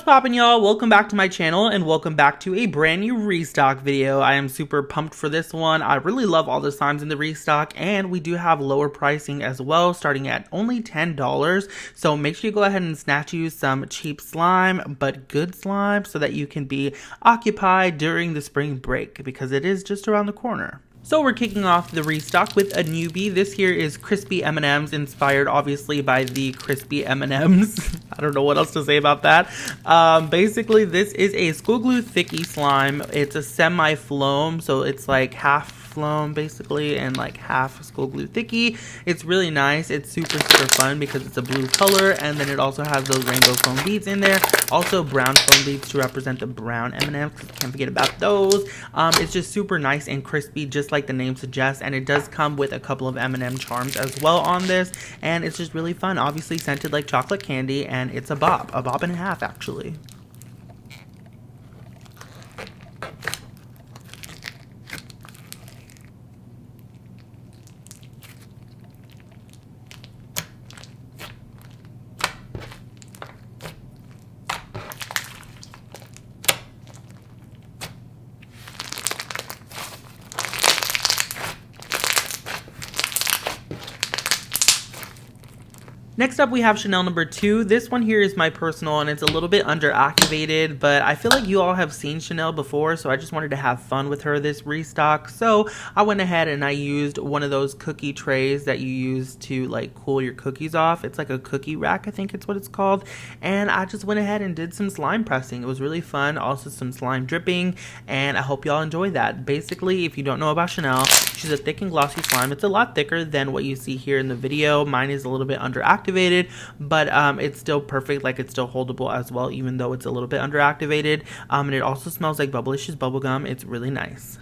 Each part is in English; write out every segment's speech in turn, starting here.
poppin', y'all? Welcome back to my channel and welcome back to a brand new restock video. I am super pumped for this one. I really love all the slimes in the restock, and we do have lower pricing as well, starting at only $10. So make sure you go ahead and snatch you some cheap slime, but good slime, so that you can be occupied during the spring break, because it is just around the corner. So we're kicking off the restock with a newbie. This here is crispy M&Ms, inspired obviously by the crispy M&Ms. I don't know what else to say about that. Basically, this is a school glue thicky slime. It's a semi-floam, so it's like half floam basically and like half school glue thicky. It's really nice. It's super fun because it's a blue color, and then it also has those rainbow foam beads in there. Also brown foam beads to represent the brown M&Ms. Can't forget about those. It's just super nice and crispy, just like the name suggests, and it does come with a couple of M&M charms as well on this, and it's just really fun. Obviously scented like chocolate candy, and it's a bob and a half actually. Next up, we have Chanel number 2. This one here is my personal, and it's a little bit underactivated, but I feel like you all have seen Chanel before, so I just wanted to have fun with her this restock. So I went ahead and I used one of those cookie trays that you use to like cool your cookies off. It's like a cookie rack, I think it's what it's called. And I just went ahead and did some slime pressing. It was really fun. Also some slime dripping, and I hope y'all enjoy that. Basically, if you don't know about Chanel, she's a thick and glossy slime. It's a lot thicker than what you see here in the video. Mine is a little bit underactivated, but it's still perfect. Like, it's still holdable as well, even though it's a little bit underactivated. And it also smells like Bubblicious bubblegum. It's really nice.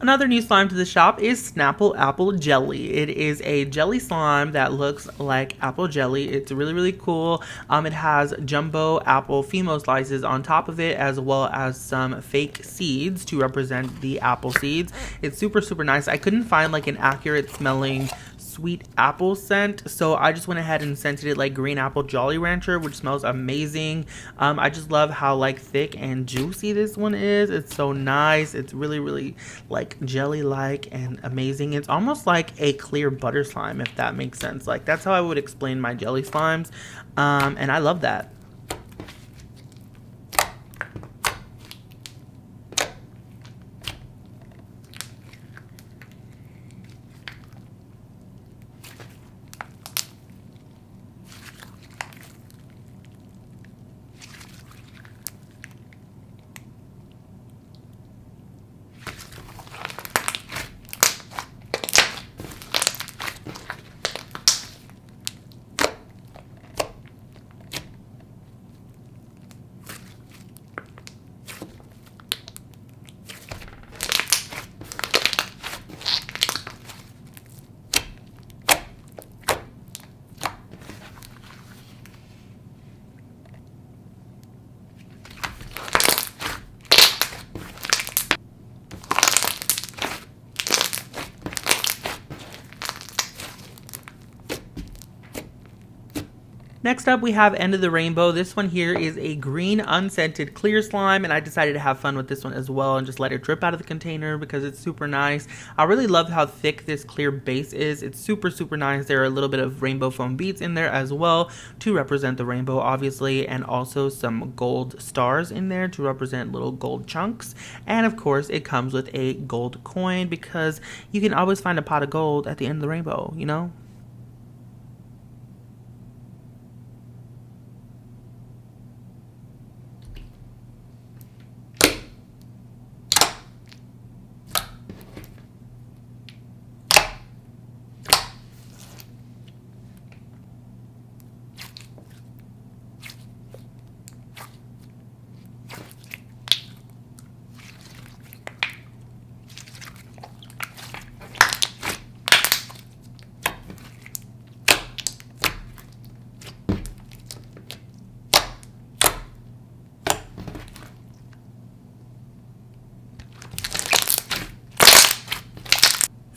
Another new slime to the shop is Snapple Apple Jelly. It is a jelly slime that looks like apple jelly. It's really cool. It has jumbo apple Fimo slices on top of it, as well as some fake seeds to represent the apple seeds. It's super nice. I couldn't find like an accurate smelling sweet apple scent, so I just went ahead and scented it like green apple Jolly Rancher, which smells amazing. I just love how like thick and juicy this one is. It's so nice. It's really like jelly like and amazing. It's almost like a clear butter slime, if that makes sense. Like, that's how I would explain my jelly slimes, and I love that. Next up, we have End of the Rainbow. This one here is a green unscented clear slime, and I decided to have fun with this one as well and just let it drip out of the container because it's super nice. I really love how thick this clear base is. It's super nice. There are a little bit of rainbow foam beads in there as well to represent the rainbow, obviously, and also some gold stars in there to represent little gold chunks. And of course, it comes with a gold coin because you can always find a pot of gold at the end of the rainbow, you know?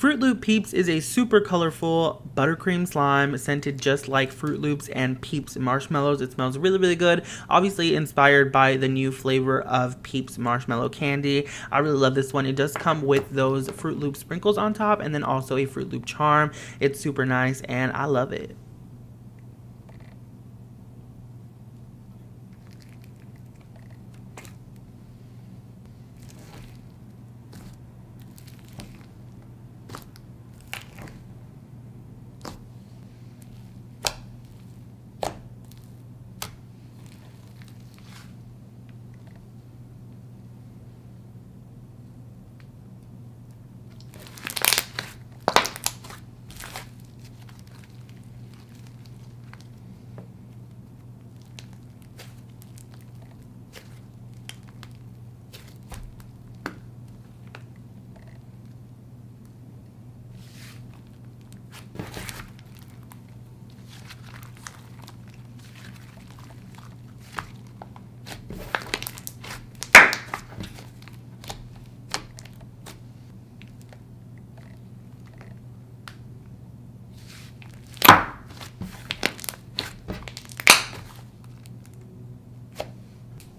Fruit Loop Peeps is a super colorful buttercream slime scented just like Fruit Loops and Peeps marshmallows. It smells really, really good. Obviously inspired by the new flavor of Peeps marshmallow candy. I really love this one. It does come with those Fruit Loop sprinkles on top and then also a Fruit Loop charm. It's super nice and I love it.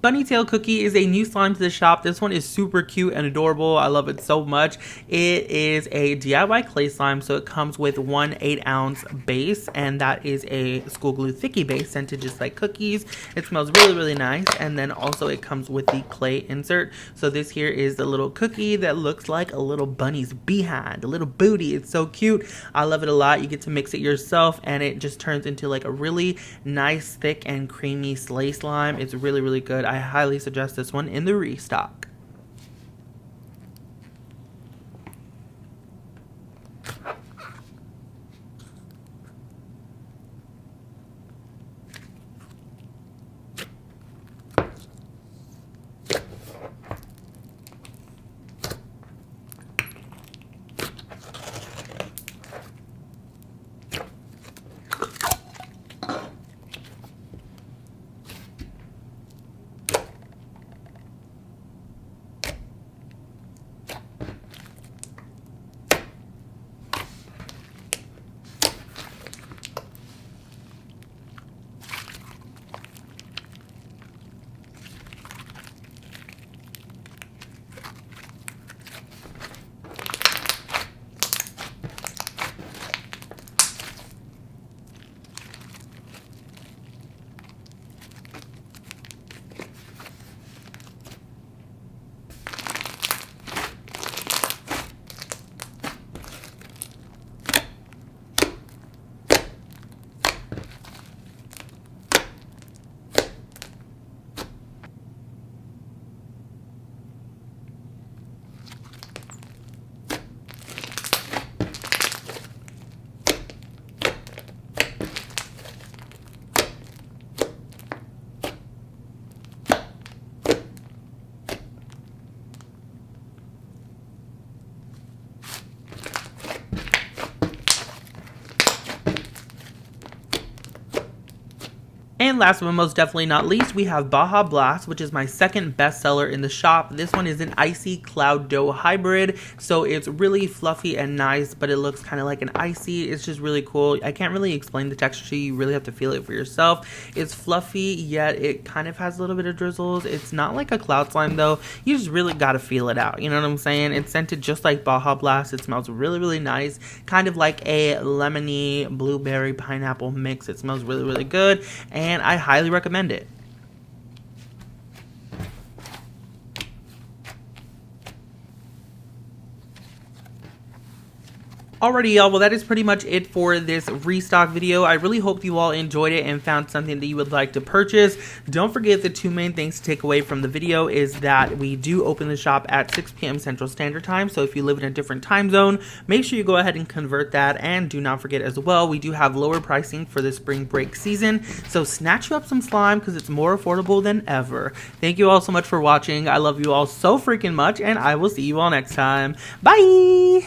Bunnytail Cookie is a new slime to the shop. This one is super cute and adorable. I love it so much. It is a DIY clay slime, so it comes with one 8-ounce base, and that is a school glue thicky base scented just like cookies. It smells really, really nice, and then also it comes with the clay insert. So this here is the little cookie that looks like a little bunny's behind, a little booty. It's so cute. I love it a lot. You get to mix it yourself, and it just turns into like a really nice, thick, and creamy slay slime. It's really, really good. I highly suggest this one in the restock. And last but most definitely not least, we have Baja Blocks, which is my second bestseller in the shop. This one is an icy cloud dough hybrid, so it's really fluffy and nice, but it looks kind of like an icy. It's just really cool. I can't really explain the texture to you. You really have to feel it for yourself. It's fluffy, yet it kind of has a little bit of drizzles. It's not like a cloud slime though. You just really got to feel it out. You know what I'm saying? It's scented just like Baja Blocks. It smells really, really nice. Kind of like a lemony blueberry pineapple mix. It smells really, really good, and I highly recommend it. Alrighty, y'all, well, that is pretty much it for this restock video. I really hope you all enjoyed it and found something that you would like to purchase. Don't forget the two main things to take away from the video is that we do open the shop at 6 p.m. Central Standard Time, so if you live in a different time zone, make sure you go ahead and convert that, and do not forget as well, we do have lower pricing for the spring break season, so snatch you up some slime because it's more affordable than ever. Thank you all so much for watching. I love you all so freaking much, and I will see you all next time. Bye!